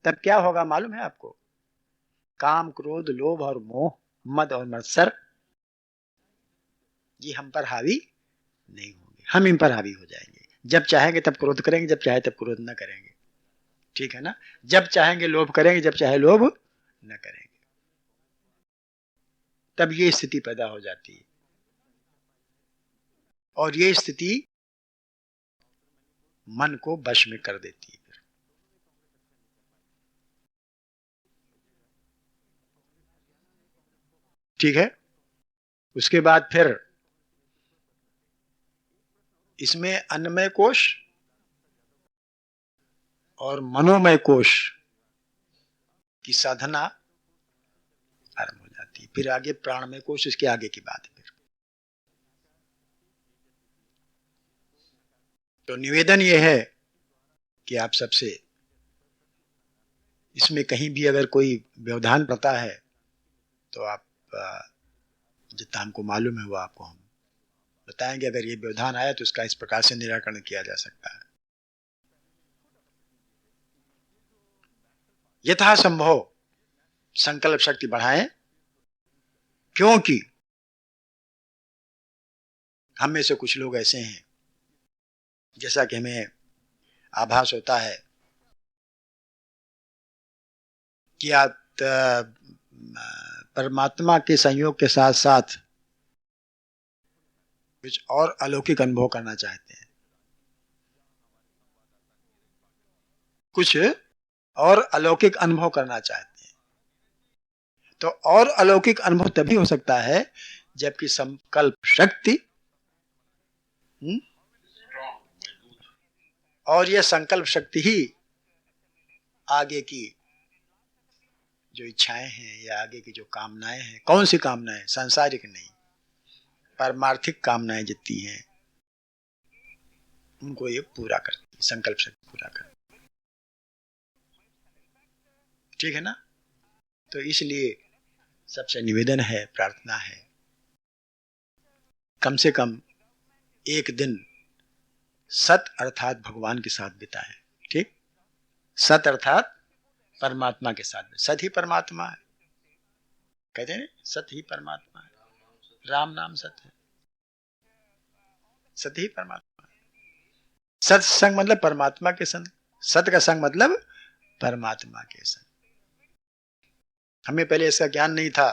तब क्या होगा मालूम है आपको? काम, क्रोध, लोभ और मोह, मद और मत्सर, ये हम पर हावी नहीं होंगे, हम इन पर हावी हो जाएंगे। जब चाहेंगे तब क्रोध करेंगे, जब चाहे तब क्रोध न करेंगे। ठीक है ना? जब चाहेंगे लोभ करेंगे, जब चाहे लोभ न करेंगे। तब ये स्थिति पैदा हो जाती है, और ये स्थिति मन को वश में कर देती है। ठीक है? उसके बाद फिर इसमें अन्नमय कोश और मनोमय कोश की साधना आरंभ हो जाती है। फिर आगे प्राणमय कोश, इसके आगे की बात है। फिर तो निवेदन यह है कि आप सबसे इसमें कहीं भी अगर कोई व्यवधान पड़ता है तो आप जितना हमको मालूम है वो आपको हम बताएंगे। अगर ये व्यवधान आया तो उसका इस प्रकार से निराकरण किया जा सकता है। यथासंभव संकल्प शक्ति बढ़ाएं, क्योंकि हम में से कुछ लोग ऐसे हैं, जैसा कि हमें आभास होता है कि आप परमात्मा के संयोग के साथ साथ कुछ और अलौकिक अनुभव करना चाहते हैं, कुछ और अलौकिक अनुभव करना चाहते हैं। तो और अलौकिक अनुभव तभी हो सकता है जबकि संकल्प शक्ति और यह संकल्प शक्ति ही आगे की जो इच्छाएं हैं या आगे की जो कामनाएं हैं, कौन सी कामनाएं? सांसारिक नहीं, पारमार्थिक कामनाएं जितनी हैं उनको ये पूरा करती है, संकल्प शक्ति पूरा करती है। ठीक है ना? तो इसलिए सबसे निवेदन है, प्रार्थना है, कम से कम एक दिन सत अर्थात भगवान के साथ बिताएं। ठीक? सत अर्थात परमात्मा के साथ। सत ही परमात्मा है, कहते हैं सत ही परमात्मा है, राम नाम सत है, सत ही परमात्मा है। सत्संग मतलब परमात्मा के संग, सत का संग मतलब परमात्मा के संग। हमें पहले इसका ज्ञान नहीं था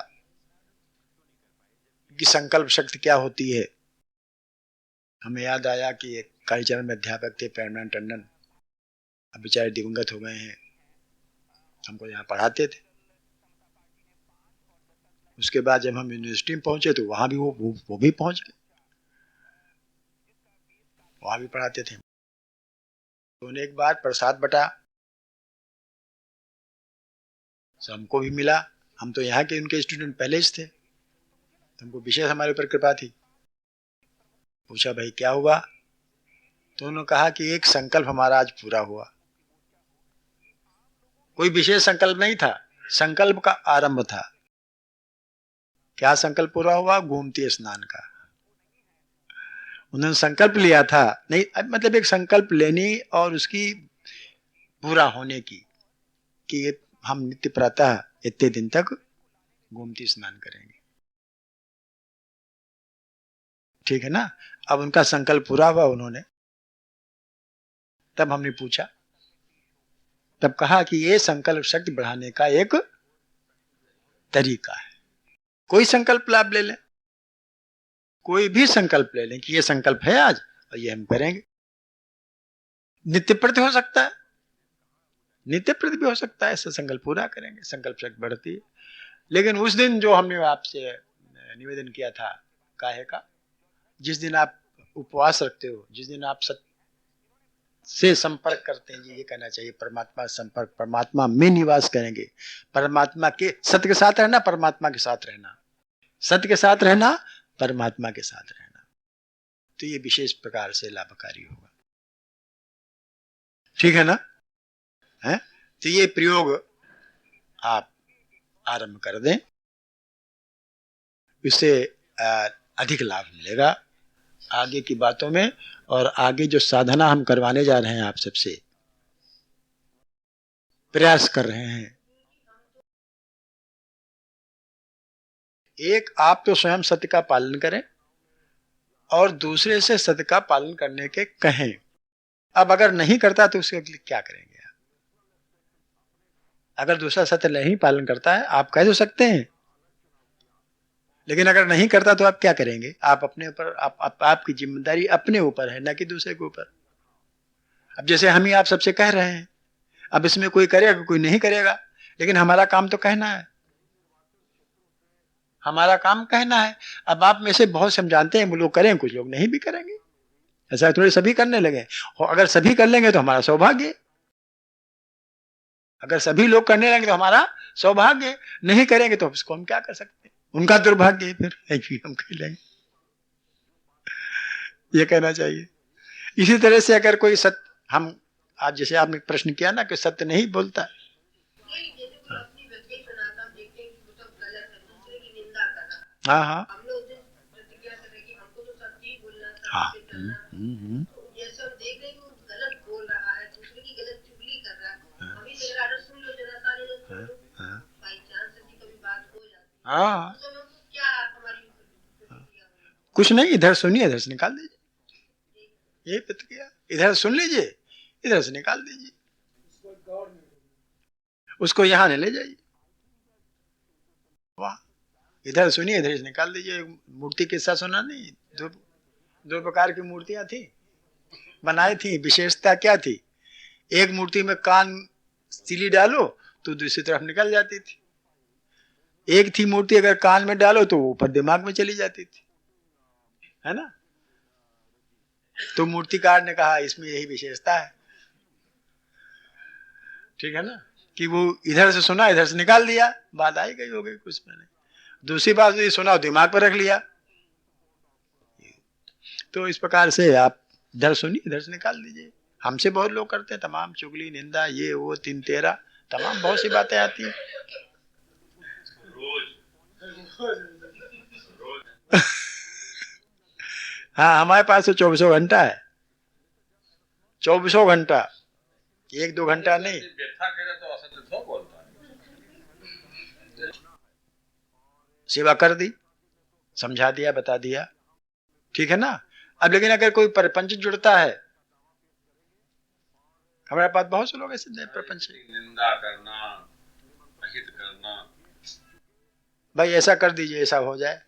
कि संकल्प शक्ति क्या होती है। हमें याद आया कि एक कालीचरण में अध्यापक थे प्रेमानंद टंडन, अब बेचारे दिवंगत हो गए हैं, हमको यहाँ पढ़ाते थे। उसके बाद जब हम यूनिवर्सिटी में पहुंचे तो वहां भी वो भी पहुंच गए, वहां भी पढ़ाते थे। तो उन्हें एक बार प्रसाद बटा, तो हमको भी मिला। हम तो यहाँ के उनके स्टूडेंट पहले से थे, तो हमको विशेष हमारे ऊपर कृपा थी। पूछा भाई क्या हुआ? तो उन्होंने कहा कि एक संकल्प हमारा आज पूरा हुआ। कोई विशेष संकल्प नहीं था, संकल्प का आरंभ था। क्या संकल्प पूरा हुआ? गोमती स्नान का। उन्होंने संकल्प लिया था, नहीं मतलब एक संकल्प लेने और उसकी पूरा होने की, कि हम नित्य प्रातः इतने दिन तक गोमती स्नान करेंगे। ठीक है ना? अब उनका संकल्प पूरा हुआ उन्होंने, तब हमने पूछा, तब कहा कि ये संकल्प शक्ति बढ़ाने का एक तरीका है। कोई संकल्प लाभ ले लें, कोई भी संकल्प ले लें कि ये संकल्प है आज और ये हम करेंगे। नित्य प्रति हो सकता है, नित्य प्रति भी हो सकता है, ऐसा संकल्प पूरा करेंगे, संकल्प शक्ति बढ़ती है। लेकिन उस दिन जो हमने आपसे निवेदन किया था काहे का, जिस दिन आप उपवास रखते हो, जिस दिन आप सत्य से संपर्क करते हैं, ये कहना चाहिए परमात्मा संपर्क, परमात्मा में निवास करेंगे, परमात्मा के सत्य के साथ रहना, परमात्मा के साथ रहना, सत्य के साथ रहना, परमात्मा के साथ रहना, तो ये विशेष प्रकार से लाभकारी होगा। ठीक है ना? है? तो ये प्रयोग आप आरंभ कर दें, इससे अधिक लाभ मिलेगा आगे की बातों में। और आगे जो साधना हम करवाने जा रहे हैं आप सबसे, प्रयास कर रहे हैं। एक, आप तो स्वयं सत्य का पालन करें और दूसरे से सत्य का पालन करने के कहें। अब अगर नहीं करता तो उसके लिए क्या करेंगे आप? अगर दूसरा सत्य नहीं पालन करता है आप कह तो सकते हैं, लेकिन अगर नहीं करता तो आप क्या करेंगे? आप अपने ऊपर, आपकी जिम्मेदारी अपने ऊपर है, ना कि दूसरे के ऊपर। अब जैसे हम ही आप सबसे कह रहे हैं, अब इसमें कोई करेगा कोई नहीं करेगा, लेकिन हमारा काम तो कहना है, हमारा काम कहना है। अब आप में से बहुत से हम जानते हैं, वो लोग करें, कुछ लोग नहीं भी करेंगे। ऐसा थोड़े सभी करने लगे। अगर सभी कर लेंगे तो हमारा सौभाग्य, अगर सभी लोग करने लगेंगे तो हमारा सौभाग्य, नहीं करेंगे तो उसको हम क्या कर सकते हैं? उनका दुर्भाग्य है, फिर ऐसी हम कह लेंगे। ये कहना चाहिए। इसी तरह से अगर कोई सत्य, हम आज जैसे आपने प्रश्न किया ना कि सत्य नहीं बोलता, हाँ हाँ हाँ, हाँ, कुछ नहीं, इधर सुनिए इधर से निकाल दीजिए। ये प्रतिक्रिया इधर सुन लीजिए, इधर से निकाल दीजिए, उसको यहां नहीं ले जाइए। वाह, इधर सुनिए इधर से निकाल दीजिए। मूर्ति किस्सा सुना नहीं? दो प्रकार की मूर्तियां थी, बनाई थी। विशेषता क्या थी? एक मूर्ति में कान सिली डालो तो दूसरी तरफ निकल जाती थी। एक थी मूर्ति अगर कान में डालो तो ऊपर दिमाग में चली जाती थी, है ना? तो मूर्तिकार ने कहा इसमें यही विशेषता है, ठीक है ना, कि वो इधर से सुना इधर से निकाल दिया, बात आई गई हो गई, कुछ में नहीं। दूसरी बात ये सुना दिमाग पर रख लिया। तो इस प्रकार से आप इधर सुनिए इधर से निकाल दीजिए। हमसे बहुत लोग करते हैं, तमाम चुगली निंदा ये वो 3-13 तमाम बहुत सी बातें आती हैं। हाँ, हमारे पास तो 24 घंटा है, 24 घंटा, 1-2 घंटा नहीं। सेवा कर दी, समझा दिया, बता दिया, ठीक है ना। अब लेकिन अगर कोई प्रपंच जुड़ता है, हमारे पास बहुत से लोग ऐसे प्रपंच, निंदा करना, अहित करना, भाई ऐसा कर दीजिए ऐसा हो जाए,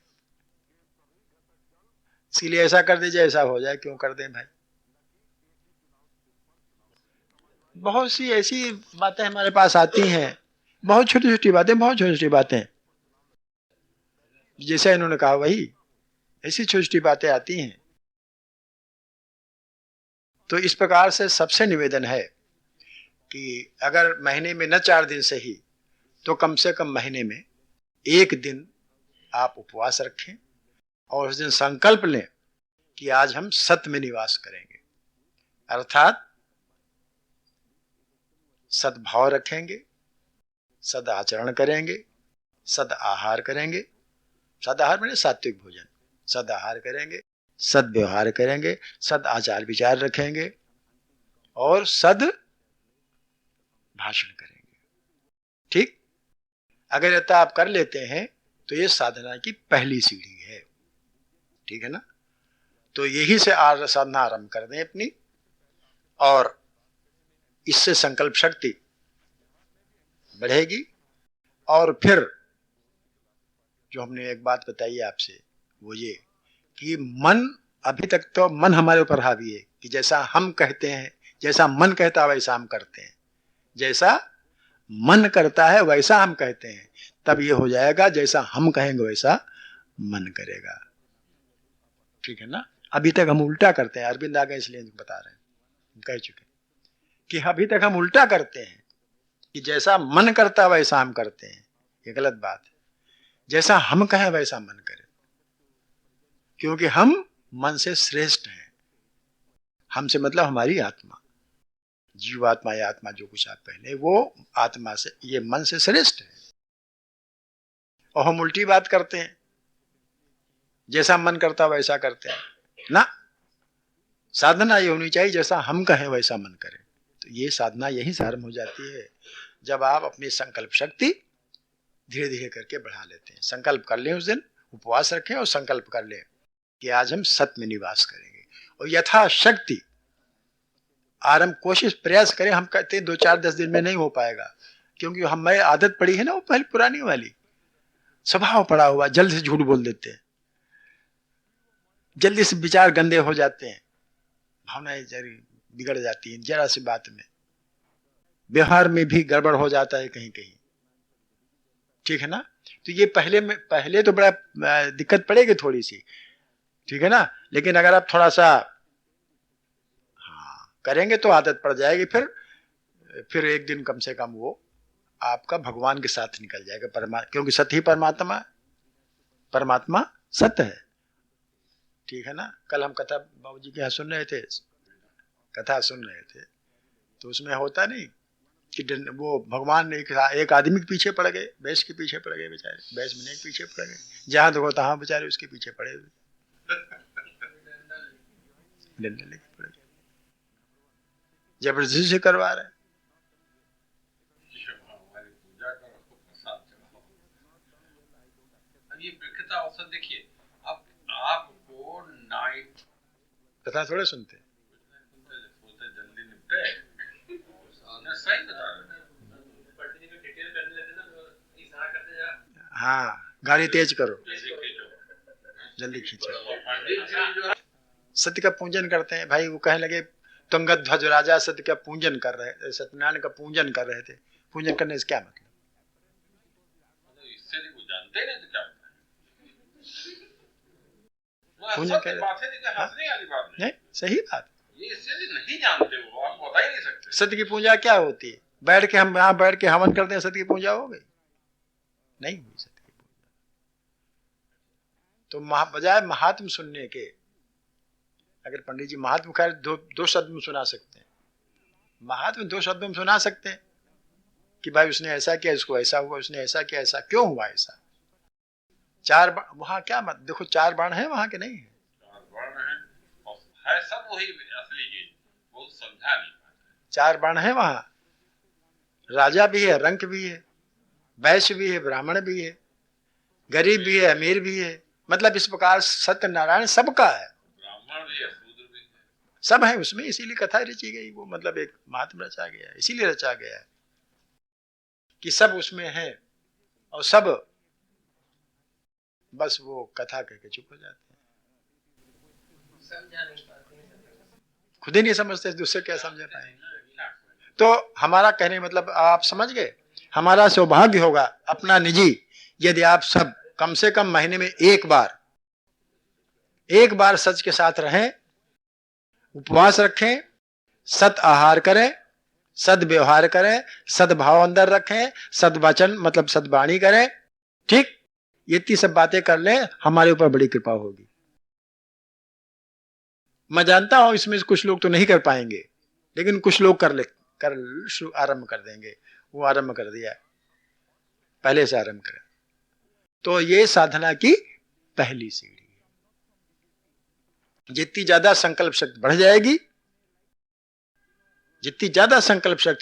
इसलिए ऐसा कर दीजिए ऐसा हो जाए, क्यों कर दें भाई? बहुत सी ऐसी बातें हमारे पास आती हैं, बहुत छोटी छोटी बातें, बहुत छोटी छोटी बातें, जैसे इन्होंने कहा वही ऐसी छोटी छोटी बातें आती हैं। तो इस प्रकार से सबसे निवेदन है कि अगर महीने में न 4 दिन से ही तो कम से कम महीने में 1 दिन आप उपवास रखें और उस दिन संकल्प लें कि आज हम सत्य में निवास करेंगे, अर्थात सद्भाव रखेंगे, सद आचरण करेंगे, सद आहार करेंगे। सद आहार माने सात्विक भोजन, सद आहार करेंगे, सद व्यवहार करेंगे, सद आचार विचार रखेंगे और सद भाषण करेंगे। ठीक, अगर ऐसा आप कर लेते हैं तो ये साधना की पहली सीढ़ी है, ठीक है ना। तो यही से साधना आरंभ कर दें अपनी, और इससे संकल्प शक्ति बढ़ेगी। और फिर जो हमने एक बात बताई आपसे वो ये कि मन, अभी तक तो मन हमारे ऊपर हावी है कि जैसा हम कहते हैं, जैसा मन कहता है वैसा हम करते हैं, जैसा मन करता है वैसा हम कहते हैं। तब ये हो जाएगा जैसा हम कहेंगे वैसा मन करेगा, ठीक है ना। अभी तक हम उल्टा करते हैं, अरविंद आ गए इसलिए बता रहे हैं, कह चुके कि अभी तक हम उल्टा करते हैं कि जैसा मन करता वैसा हम करते हैं। ये गलत बात है, जैसा हम कहें वैसा मन करे, क्योंकि हम मन से श्रेष्ठ हैं। हमसे मतलब हमारी आत्मा, जीवात्मा या आत्मा जो कुछ आप पहले, वो आत्मा से, ये मन से श्रेष्ठ है। और हम उल्टी बात करते हैं, जैसा मन करता वैसा करते हैं ना। साधना ये होनी चाहिए जैसा हम कहें वैसा मन करे। तो ये साधना यही से आरंभ हो जाती है। जब आप अपनी संकल्प शक्ति धीरे धीरे करके बढ़ा लेते हैं। संकल्प कर लें, उस दिन उपवास रखें और संकल्प कर लें कि आज हम सत्य में निवास करेंगे, और यथाशक्ति आरंभ कोशिश प्रयास करें। हम कहते हैं 2-4-10 दिन में नहीं हो पाएगा, क्योंकि हमें आदत पड़ी है ना, वो पहले पुरानी वाली स्वभाव पड़ा हुआ, जल्दी से झूठ बोल देते हैं, जल्दी से विचार गंदे हो जाते हैं, भावनाएं बिगड़ जाती हैं जरा सी बात में, व्यवहार में भी गड़बड़ हो जाता है कहीं कहीं, ठीक है ना। तो ये पहले तो बड़ा दिक्कत पड़ेगी थोड़ी सी, ठीक है ना, लेकिन अगर आप थोड़ा सा करेंगे तो आदत पड़ जाएगी। फिर एक दिन कम से कम वो आपका भगवान के साथ निकल जाएगा, क्योंकि सत्य ही परमात्मा सत्य है, ठीक है ना। कल हम कथा बाबूजी के यहाँ सुन रहे थे, तो उसमें होता नहीं कि वो भगवान एक आदमी के पीछे पड़ गए, भैंस के पीछे पड़ गए बेचारे, भैंस में के पीछे पड़ गए, जहां देखो तहां बेचारे उसके पीछे पड़े हुए, डंडा लेके पड़ गए, जबरदस्ती से करवा रहे। ये अवसर देखिए, अब आपको नाइट कथा थोड़े सुनते जल्दी निपटे, सही बता रहे। हाँ, गाड़ी तेज करो, जल्दी खींचो। सत्य का पूजन करते हैं भाई, वो कहने लगे तुंगत ध्वज राजा सत्य का पूजन कर रहे थे, सत्यनारायण का पूजन कर रहे थे। पूजन करने से क्या मतलब? इससे वो जानते नहीं तो क्या पूजन कर नहीं, सही बात, ये इससे नहीं जानते, वो आपको बता ही नहीं सकते। सत्य की पूजा क्या होती है? हम यहाँ बैठ के हवन करते हैं, सत्य की पूजा हो गई? नहीं हुई सत्य की पूजा। तो बजाय महात्म सुनने के, अगर पंडित जी महात्म खैर दो शब्द में सुना सकते हैं, महात्मा 2 शब्दों में सुना सकते हैं कि भाई उसने ऐसा किया, इसको ऐसा हुआ, उसने ऐसा किया, ऐसा क्यों हुआ, ऐसा 4 वहां क्या मत देखो, 4 बाण है वहां के नहीं है, 4 बाण है सब वही असली चीज, वो समझा नहीं पाते। 4 बाण है वहां, राजा भी है, रंक भी है, वैश्य भी है, ब्राह्मण भी है, गरीब भी है, अमीर भी है, मतलब इस प्रकार सत्यनारायण सबका है, ब्राह्मण भी है, शूद्र भी है, सब है उसमें। इसीलिए कथा रची गई, वो मतलब एक महात्मा रचा गया है, इसीलिए रचा गया है कि सब उसमें है, और सब बस वो कथा कह के चुप हो जाते हैं, खुद ही नहीं समझते, दूसरे क्या समझ पाएंगे। तो हमारा कहने मतलब आप समझ गए, हमारा सौभाग्य होगा अपना निजी, यदि आप सब कम से कम महीने में एक बार सच के साथ रहें, उपवास रखें, सत आहार करें, सद्व्यवहार करें, सद्भाव अंदर रखें, सद्वचन मतलब सद्वाणी करें, ठीक, ये 3 सब बातें कर लें, हमारे ऊपर बड़ी कृपा होगी। मैं जानता हूं इसमें कुछ लोग तो नहीं कर पाएंगे, लेकिन कुछ लोग आरंभ कर देंगे। वो आरंभ कर दिया, पहले से आरंभ करें, तो ये साधना की पहली सीढ़ी है। जितनी ज्यादा संकल्प शक्ति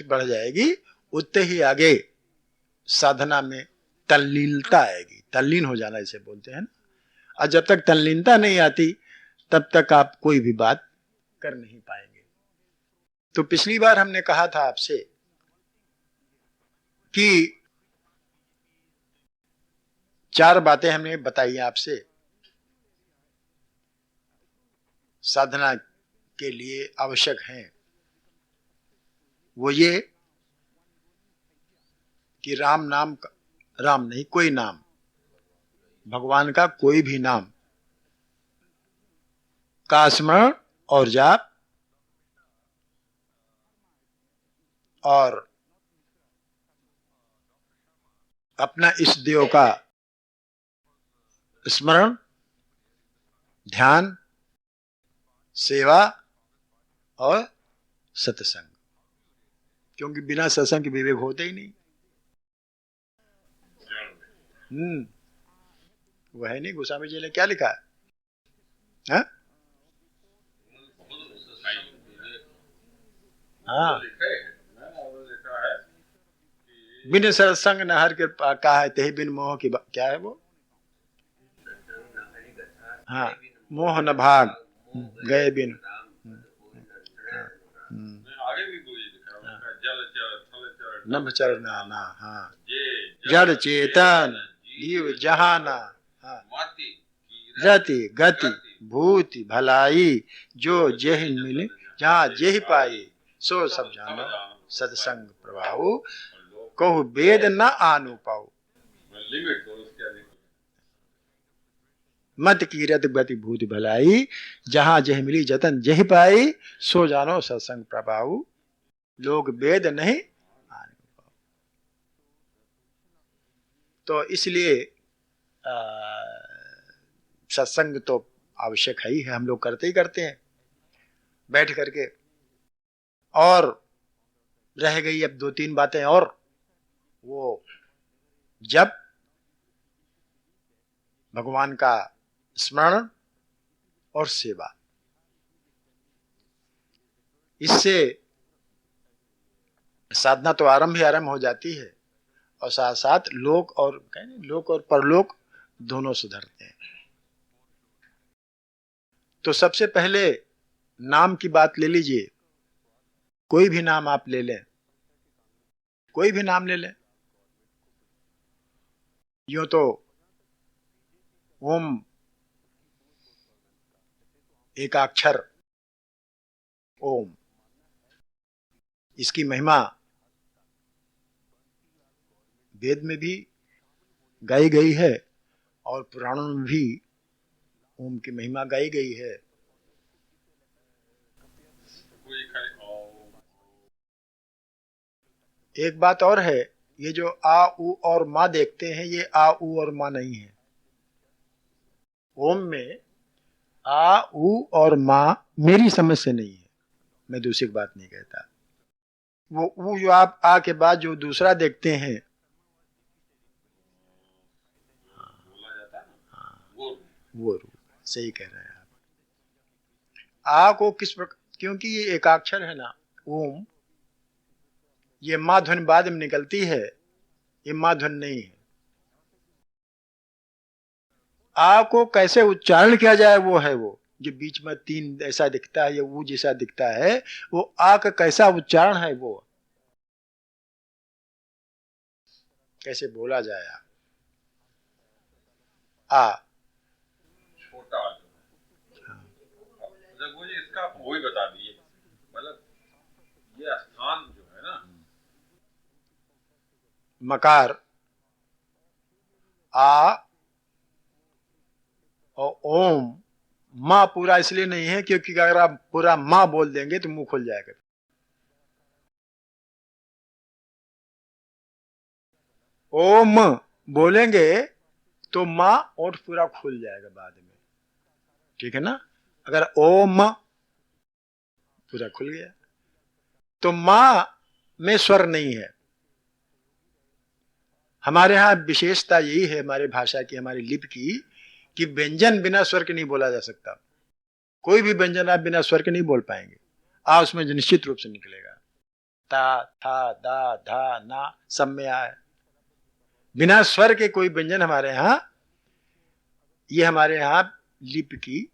बढ़ जाएगी, उतने ही आगे साधना में तल्लीनता आएगी। तल्लीन हो जाना इसे बोलते हैं ना। और जब तक तल्लीनता नहीं आती, तब तक आप कोई भी बात कर नहीं पाएंगे। तो पिछली बार हमने कहा था आपसे कि 4 बातें हमने बताई आपसे साधना के लिए आवश्यक हैं। वो ये कि राम नहीं, कोई नाम, भगवान का कोई भी नाम का स्मरण और जाप, और अपना इस देव का स्मरण, ध्यान, सेवा और सत्संग, क्योंकि बिना सत्संग के विवेक होते ही नहीं। वो है नहीं, गोस्वामी जी ने क्या लिखा है? हाँ, हाँ, लिखा है कि बिन सत्संग न हर कृपा का है ते बिन मोह की क्या है वो? हाँ, मोह न भाग गए बिन। आगे भी कोई लिखा है, उसका जल चर थल चर नभ चरना ना। हाँ, जे जड़ चेतन जीव जहाना। हाँ, माति रति गति भूति भलाई जो जेहि मिले जहाँ जेहि पाई सो सब जानो सत्संग प्रभाव कहु वेद न आनु पाऊ। लिमिट तो उसके अधिक मत कीरत गति भूति भलाई जहाँ जेहि मिली जतन जेहि पाई सो जानो सत्संग प्रभाव लोग वेद नहीं आनु पाऊ। तो इसलिए सत्संग तो आवश्यक है ही है, हम लोग करते ही करते हैं बैठ करके। और रह गई अब 2-3 बातें और, वो जब भगवान का स्मरण और सेवा, इससे साधना तो आरंभ ही आरंभ हो जाती है और साथ साथ लोक और परलोक दोनों सुधरते हैं। तो सबसे पहले नाम की बात ले लीजिए। कोई भी नाम आप ले लें, कोई भी नाम ले लें। यूं तो ओम एकाक्षर ओम, इसकी महिमा वेद में भी गाई गई है और पुराणों में भी ओम की महिमा गाई गई है। कोई खाली एक बात और है, ये जो आ उ और माँ देखते हैं ये आ उ और माँ नहीं है। ओम में आ उ और माँ मेरी समझ से नहीं है, मैं दूसरी बात नहीं कहता। वो उ जो आप आ के बाद जो दूसरा देखते हैं बोला जाता है ना, वो रूप सही कह रहे हैं आप। आ को किस प्रकार, क्योंकि ये एकाक्षर है ना ओम, ये माँ ध्वनि बाद में निकलती है, ये माँ ध्वनि नहीं है। आ को कैसे उच्चारण किया जाए वो है, वो जो बीच में 3 ऐसा दिखता है या वो जैसा दिखता है, वो आ का कैसा उच्चारण है, वो कैसे बोला जाए। आ छोटा जब मुझे इसका वो ही बता दिए, मतलब ये स्थान जो है ना, मकार आ और ओम, माँ पूरा इसलिए नहीं है क्योंकि अगर आप पूरा माँ बोल देंगे तो मुंह खुल जाएगा। ओम बोलेंगे तो माँ ओठ पूरा खुल जाएगा बाद में, ठीक है ना। अगर ओम पूरा खुल गया तो माँ में स्वर नहीं है। हमारे यहाँ विशेषता यही है हमारे भाषा की, हमारी लिपि की, कि व्यंजन बिना स्वर के नहीं बोला जा सकता। कोई भी व्यंजन आप बिना स्वर के नहीं बोल पाएंगे। आ उसमें निश्चित रूप से निकलेगा, ता था दा धा ना सब में आए। बिना स्वर के कोई व्यंजन हमारे यहाँ, ये हमारे यहाँ लिपि की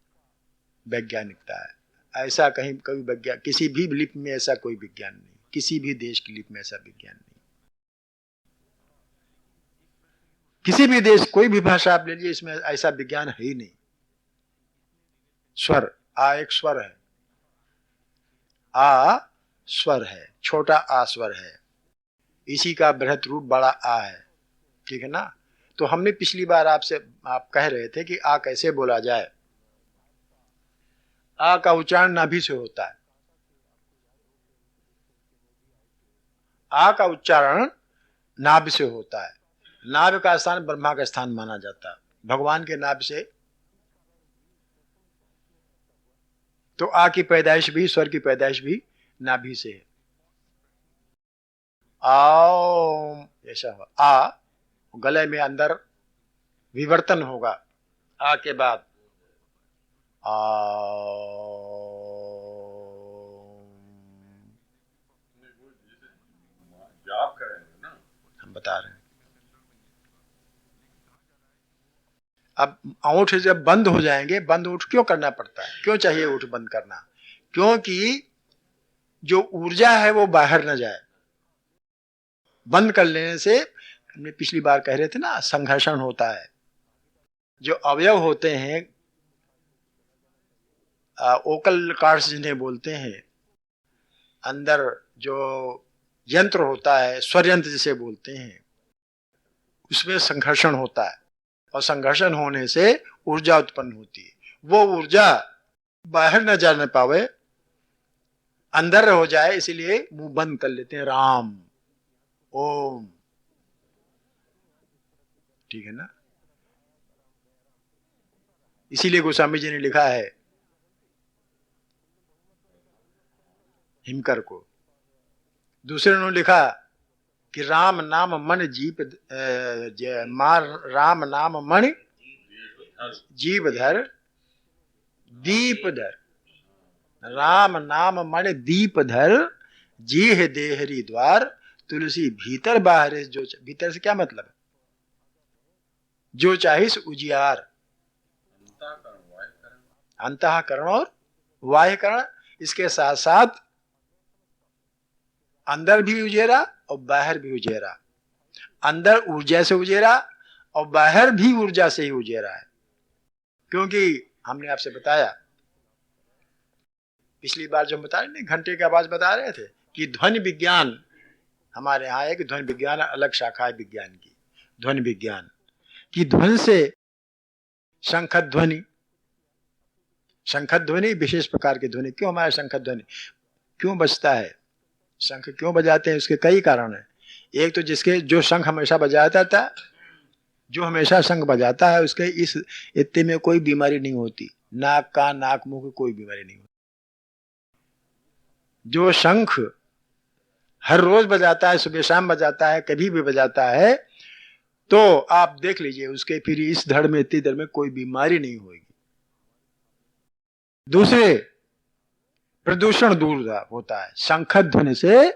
वैज्ञानिकता है। ऐसा कहीं कभी विज्ञान, किसी भी लिपि में ऐसा कोई विज्ञान नहीं, किसी भी देश की लिपि में ऐसा विज्ञान नहीं। किसी भी देश कोई भी भाषा आप ले लीजिए, इसमें ऐसा विज्ञान है ही नहीं। स्वर, आ एक स्वर है, आ स्वर है, छोटा आ स्वर है, इसी का बृहत रूप बड़ा आ है, ठीक है ना। तो हमने पिछली बार आपसे, आप कह रहे थे कि आ कैसे बोला जाए। आ का उच्चारण नाभि से होता है। आ का उच्चारण नाभि से होता है। नाभि का स्थान ब्रह्मा का स्थान माना जाता है, भगवान के नाभि से। तो आ की पैदाइश भी, स्वर की पैदाइश भी नाभि से है। आओ ऐसा हो, आ गले में अंदर विवर्तन होगा आ के बाद, आ जाप करेंगे ना, अब ओठ जब बंद हो जाएंगे, बंद ओठ क्यों करना पड़ता है, क्यों चाहिए ओठ बंद करना? क्योंकि जो ऊर्जा है वो बाहर न जाए। बंद कर लेने से, हमने पिछली बार कह रहे थे ना, संघर्षण होता है। जो अवयव होते हैं, ओकल कार्ड्स जिन्हें बोलते हैं, अंदर जो यंत्र होता है, स्वर यंत्र जिसे बोलते हैं, उसमें संघर्षण होता है और संघर्षण होने से ऊर्जा उत्पन्न होती है। वो ऊर्जा बाहर न जाने पावे, अंदर हो जाए, इसीलिए मुंह बंद कर लेते हैं, राम ओम। ठीक है ना? इसीलिए गोस्वामी जी ने लिखा है हिमकर को, दूसरे ने लिखा कि राम नाम मन जीप मार, राम नाम मणि जीव धर दीप धर, राम नाम मणि दीप धर, जीह देहरी द्वार, तुलसी भीतर बाहर। जो भीतर से क्या मतलब है? जो चाहिए उजियार, अंतःकरण और बाह्यकरण, इसके साथ साथ अंदर भी उजेरा और बाहर भी उजेरा। अंदर ऊर्जा से उजेरा और बाहर भी ऊर्जा से ही उजेरा है। क्योंकि हमने आपसे बताया पिछली बार, जो बता रहे थे, घंटे की आवाज बता रहे थे कि ध्वनि विज्ञान हमारे यहाँ है, कि ध्वनि विज्ञान अलग शाखा है विज्ञान की। ध्वनि विज्ञान की ध्वनि से शंख ध्वनि, शंख ध्वनि विशेष प्रकार की ध्वनि। क्यों हमारा शंख ध्वनि क्यों बजता है, शंख क्यों बजाते हैं, उसके कई कारण हैं। एक तो जिसके जो शंख हमेशा बजाता था, जो हमेशा शंख बजाता है, उसके इस इत्ते में कोई बीमारी नहीं होती, नाक कान नाक मुंह की कोई बीमारी नहीं होती। जो शंख हर रोज बजाता है, सुबह शाम बजाता है, कभी भी बजाता है, तो आप देख लीजिए उसके फिर इस धड़ में, इतनी धड़ में कोई बीमारी नहीं होगी। दूसरे, प्रदूषण दूर होता है, शंख ध्वनि से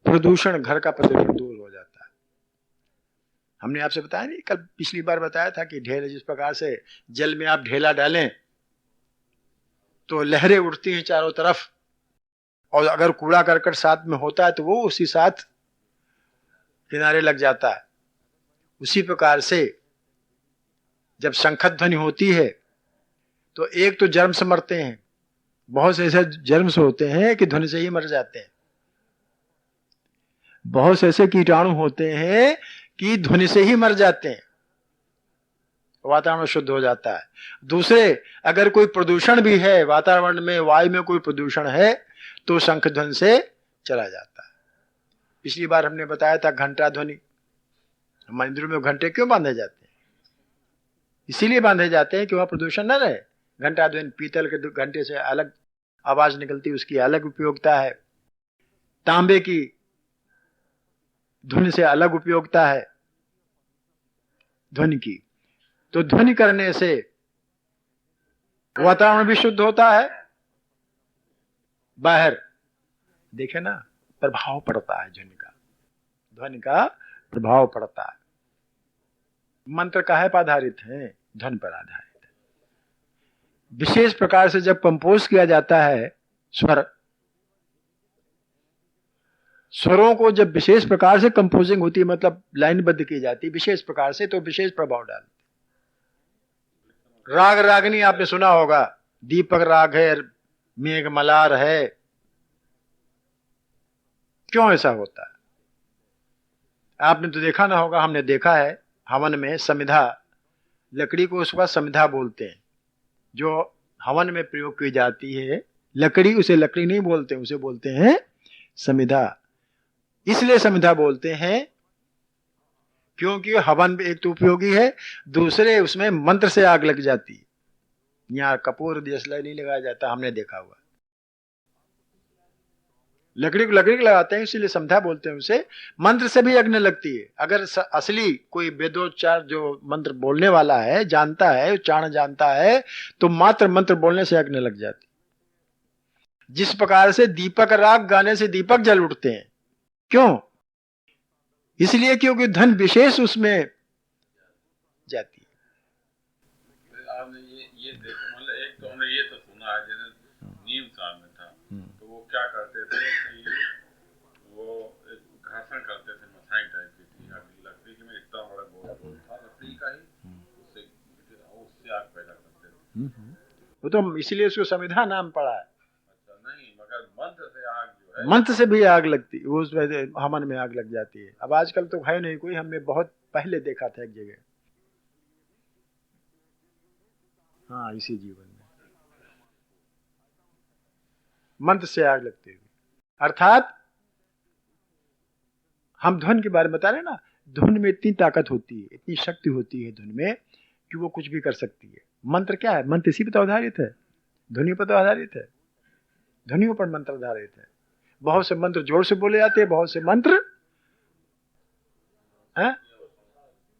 प्रदूषण, घर का प्रदूषण दूर हो जाता है। हमने आपसे बताया नहीं, कल पिछली बार बताया था कि ढेले, जिस प्रकार से जल में आप ढेला डालें तो लहरें उठती हैं चारों तरफ, और अगर कूड़ा करकट साथ में होता है तो वो उसी साथ किनारे लग जाता है। उसी प्रकार से जब शंख ध्वनि होती है तो एक तो जर्म से मरते हैं, बहुत से ऐसे जर्म्स होते हैं कि ध्वनि से ही मर जाते हैं। बहुत से ऐसे कीटाणु होते हैं कि ध्वनि से ही मर जाते हैं, वातावरण शुद्ध हो जाता है। दूसरे, अगर कोई प्रदूषण भी है वातावरण में, वायु में कोई प्रदूषण है, तो शंख ध्वनि से चला जाता है। पिछली बार हमने बताया था घंटा ध्वनि, मंदिरों में घंटे क्यों बांधे जाते हैं? इसीलिए बांधे जाते हैं कि वहां प्रदूषण न रहे। घंटा ध्वनि, पीतल के घंटे से अलग आवाज निकलती, उसकी अलग उपयोगिता है। तांबे की ध्वनि से अलग उपयोगिता है ध्वनि की। तो ध्वनि करने से वातावरण भी शुद्ध होता है, बाहर देखे ना प्रभाव पड़ता है, ध्वनि का प्रभाव पड़ता है। मंत्र काहे पर आधारित है? ध्वनि पर आधारित है। विशेष प्रकार से जब कंपोज किया जाता है स्वरों को, जब विशेष प्रकार से कंपोजिंग होती है, मतलब लाइनबद्ध की जाती है विशेष प्रकार से, तो विशेष प्रभाव डालते। राग रागनी आपने सुना होगा, दीपक राग है, मेघ मलार है। क्यों ऐसा होता है? आपने तो देखा ना होगा, हमने देखा है हवन में समिधा, लकड़ी को उसका समिधा बोलते हैं, जो हवन में प्रयोग की जाती है लकड़ी, उसे लकड़ी नहीं बोलते, उसे बोलते हैं समिधा। इसलिए समिधा बोलते हैं क्योंकि हवन एक तो उपयोगी है, दूसरे उसमें मंत्र से आग लग जाती है। यहाँ कपूर दियसलाई नहीं लगाया जाता, हमने देखा हुआ। लकड़ी को लगाते हैं, इसीलिए समिधा बोलते हैं उसे। मंत्र से भी अग्नि लगती है। अगर असली कोई वेदोच्चार जो मंत्र बोलने वाला है, जानता है, उच्चारण जानता है, तो मात्र मंत्र बोलने से अग्नि लग जाती। जिस प्रकार से दीपक राग गाने से दीपक जल उठते हैं, क्यों? इसलिए क्योंकि धन विशेष उसमें जाती है। ये देखो, मतलब एक तो हमने ये तो सुना है, जैसे नीम साहब में था, तो वो क्या करते थे कि वो एक घर्षण करते थे, मसाई टाइप की थी, लकड़ी की में इतना बड़ा गोल था लकड़ी का ही, उससे आग पैदा करते थे। वो तो इसीलिए उसको संविधान नाम पड़ा है। अच्छा, नहीं मगर मंत्र से आग जो है, मंत्र से भी आग लगती, वो हमन में आग लग जाती है। अब आजकल तो है नहीं कोई, हमने बहुत पहले देखा था एक जगह, हाँ इसी जीवन में मंत्र से आग लगती हुई। अर्थात हम धुन के बारे में बता रहे हैं ना, धुन में इतनी ताकत होती है, इतनी शक्ति होती है धुन में कि वो कुछ भी कर सकती है। मंत्र क्या है? मंत्र इसी पर तो आधारित है, ध्वनियों पर तो आधारित है, ध्वनियों पर मंत्र आधारित है। बहुत से मंत्र जोर से बोले जाते हैं, बहुत से मंत्र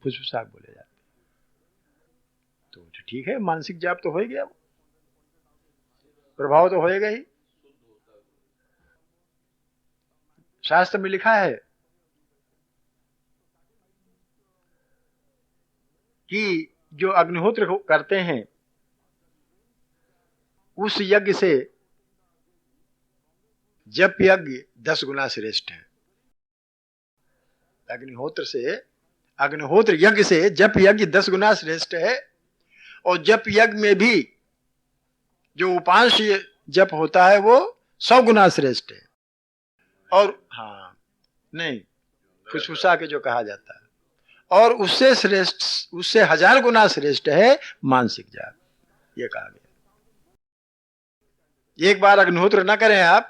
फुसफुसा बोले जाते हैं। तो ठीक है, मानसिक जाप तो हो ही गया, प्रभाव तो होएगा ही। शास्त्र में लिखा है कि जो अग्निहोत्र करते हैं उस यज्ञ से जप यज्ञ 10 गुना श्रेष्ठ है। अग्निहोत्र यज्ञ से जप यज्ञ 10 गुना श्रेष्ठ है। और जप यज्ञ में भी जो उपांश जप होता है वो 100 गुना श्रेष्ठ है। और हाँ नहीं, फुसफुसा के जो कहा जाता है, और उससे श्रेष्ठ, उससे 1000 गुना श्रेष्ठ है मानसिक जाप, ये कहा गया। एक बार अग्निहोत्र ना करें आप,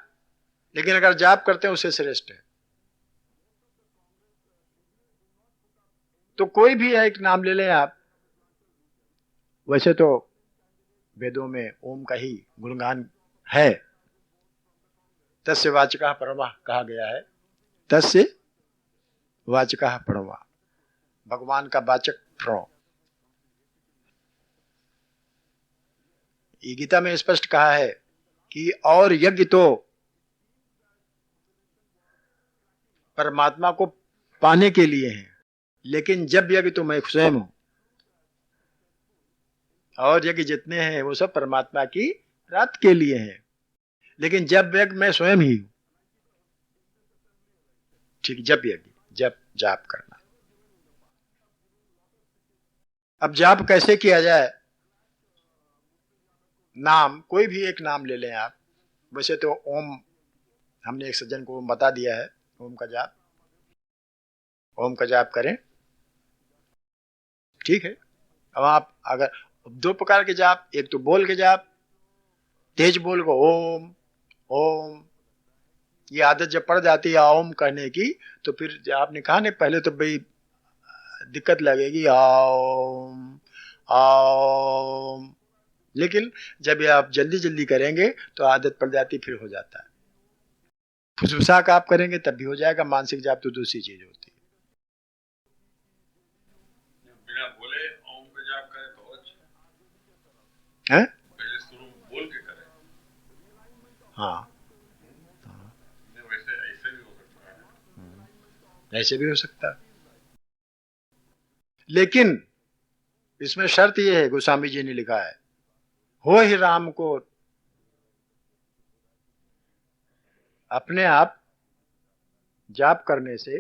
लेकिन अगर जाप करते हैं उससे श्रेष्ठ है। तो कोई भी एक नाम ले लें आप, वैसे तो वेदों में ओम का ही गुणगान है, तस्य वाचकः प्रणवः कहा गया है, तस्य वाचकः प्रणवः, भगवान का वाचक प्रणव। ये गीता में स्पष्ट कहा है कि और यज्ञ तो परमात्मा को पाने के लिए है, लेकिन जब यज्ञ तो मैं स्वयं हूं, और यज्ञ जितने हैं वो सब परमात्मा की प्राप्ति के लिए हैं, लेकिन जब यज्ञ मैं स्वयं ही हूं। ठीक, जब यज्ञ, जब जाप करना। अब जाप कैसे किया जाए? नाम कोई भी एक नाम ले लें आप। वैसे तो ओम, हमने एक सज्जन को ओम बता दिया है, ओम का जाप, ओम का जाप करें, ठीक है। अब आप अगर 2 प्रकार के जाप, एक तो बोल के जाप, तेज बोल को ओम ओम, ये आदत जब पड़ जाती है ओम कहने की, तो फिर आपने कहा नहीं पहले तो भाई दिक्कत लगेगी ओम ओम, लेकिन जब ये आप जल्दी जल्दी करेंगे तो आदत पड़ जाती, फिर हो जाता है। फुसफुसा का आप करेंगे तब भी हो जाएगा। मानसिक जाप तो दूसरी चीज होती है। बिना बोले ओम का जाप करें तो अच्छा है, पहले शुरू बोल के करें। हाँ, वैसे ऐसे भी हो सकता है, ऐसे भी हो सकता है, लेकिन इसमें शर्त यह है, गोस्वामी जी ने लिखा है, हो ही राम को अपने आप जाप करने से